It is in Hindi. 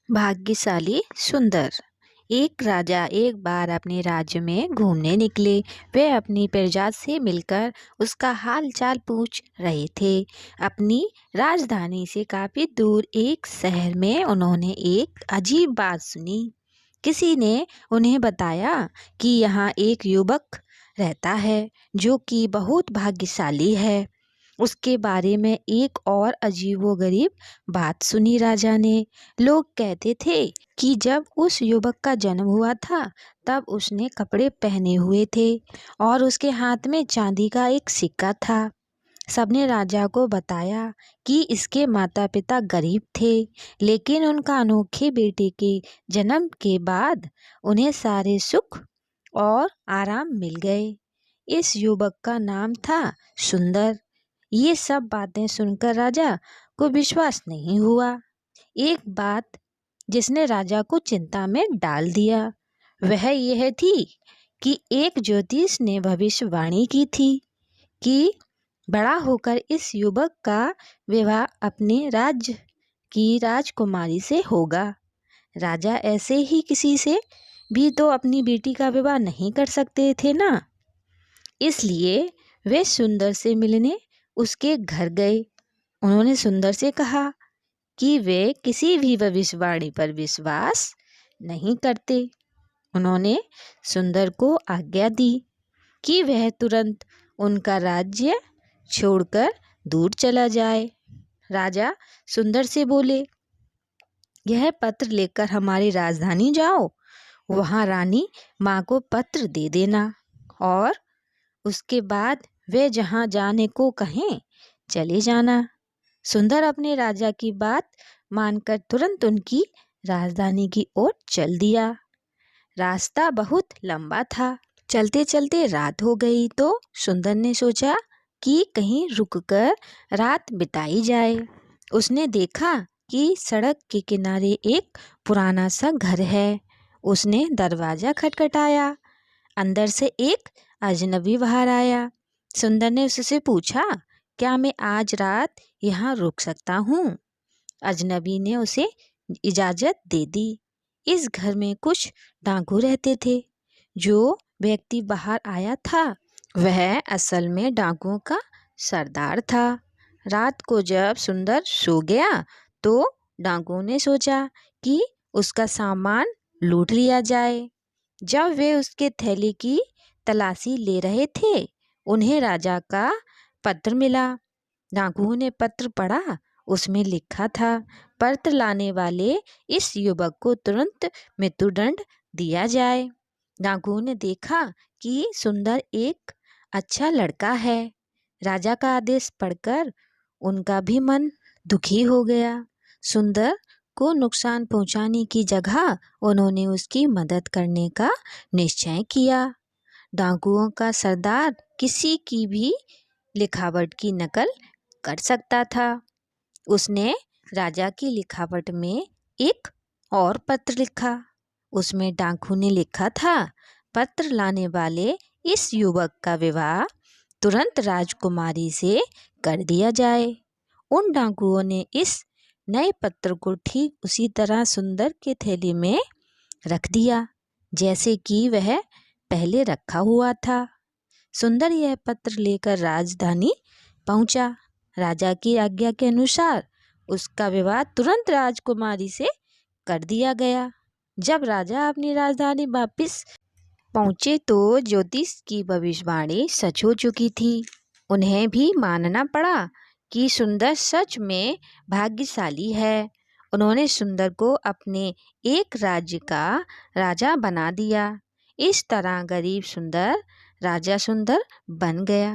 भाग्यशाली सुंदर। एक राजा एक बार अपने राज्य में घूमने निकले। वे अपनी प्रजा से मिलकर उसका हाल चाल पूछ रहे थे। अपनी राजधानी से काफी दूर एक शहर में उन्होंने एक अजीब बात सुनी। किसी ने उन्हें बताया कि यहाँ एक युवक रहता है जो कि बहुत भाग्यशाली है। उसके बारे में एक और अजीबोगरीब बात सुनी राजा ने। लोग कहते थे कि जब उस युवक का जन्म हुआ था तब उसने कपड़े पहने हुए थे और उसके हाथ में चांदी का एक सिक्का था। सबने राजा को बताया कि इसके माता पिता गरीब थे, लेकिन उनका अनोखे बेटे के जन्म के बाद उन्हें सारे सुख और आराम मिल गए। इस युवक का नाम था सुंदर। ये सब बातें सुनकर राजा को विश्वास नहीं हुआ। एक बात जिसने राजा को चिंता में डाल दिया वह यह थी कि एक ज्योतिष ने भविष्यवाणी की थी कि बड़ा होकर इस युवक का विवाह अपने राज्य की राजकुमारी से होगा। राजा ऐसे ही किसी से भी तो अपनी बेटी का विवाह नहीं कर सकते थे ना। इसलिए वे सुंदर से मिलने उसके घर गए। उन्होंने सुंदर से कहा कि वे किसी भी भविष्यवाणी पर विश्वास नहीं करते। उन्होंने सुंदर को आज्ञा दी कि वह तुरंत उनका राज्य छोड़कर दूर चला जाए। राजा सुंदर से बोले, यह पत्र लेकर हमारी राजधानी जाओ, वहाँ रानी माँ को पत्र दे देना और उसके बाद वे जहाँ जाने को कहें चले जाना। सुंदर अपने राजा की बात मानकर तुरंत उनकी राजधानी की ओर चल दिया। रास्ता बहुत लंबा था। चलते चलते रात हो गई तो सुंदर ने सोचा कि कहीं रुककर रात बिताई जाए। उसने देखा कि सड़क के किनारे एक पुराना सा घर है। उसने दरवाजा खटखटाया। अंदर से एक अजनबी बाहर आया। सुंदर ने उससे पूछा, क्या मैं आज रात यहाँ रुक सकता हूँ? अजनबी ने उसे इजाज़त दे दी। इस घर में कुछ डाकू रहते थे। जो व्यक्ति बाहर आया था वह असल में डाकुओं का सरदार था। रात को जब सुंदर सो गया तो डाकुओं ने सोचा कि उसका सामान लूट लिया जाए। जब वे उसके थैले की तलाशी ले रहे थे उन्हें राजा का पत्र मिला। डाकुओं ने पत्र पढ़ा। उसमें लिखा था, पत्र लाने वाले इस युवक को तुरंत मृत्युदंड दिया जाए। डाकुओं ने देखा कि सुंदर एक अच्छा लड़का है। राजा का आदेश पढ़कर उनका भी मन दुखी हो गया। सुंदर को नुकसान पहुंचाने की जगह उन्होंने उसकी मदद करने का निश्चय किया। डाकुओं का सरदार किसी की भी लिखावट की नकल कर सकता था। उसने राजा की लिखावट में एक और पत्र लिखा। उसमें डाकू ने लिखा था, पत्र लाने वाले इस युवक का विवाह तुरंत राजकुमारी से कर दिया जाए। उन डाकुओं ने इस नए पत्र को ठीक उसी तरह सुंदर के थैले में रख दिया जैसे कि वह पहले रखा हुआ था। सुंदर यह पत्र लेकर राजधानी पहुंचा। राजा की आज्ञा के अनुसार उसका विवाह तुरंत राजकुमारी से कर दिया गया। जब राजा अपनी राजधानी वापस पहुंचे तो ज्योतिष की भविष्यवाणी सच हो चुकी थी। उन्हें भी मानना पड़ा कि सुंदर सच में भाग्यशाली है। उन्होंने सुंदर को अपने एक राज्य का राजा बना दिया। इस तरह गरीब सुंदर राजा सुंदर बन गया।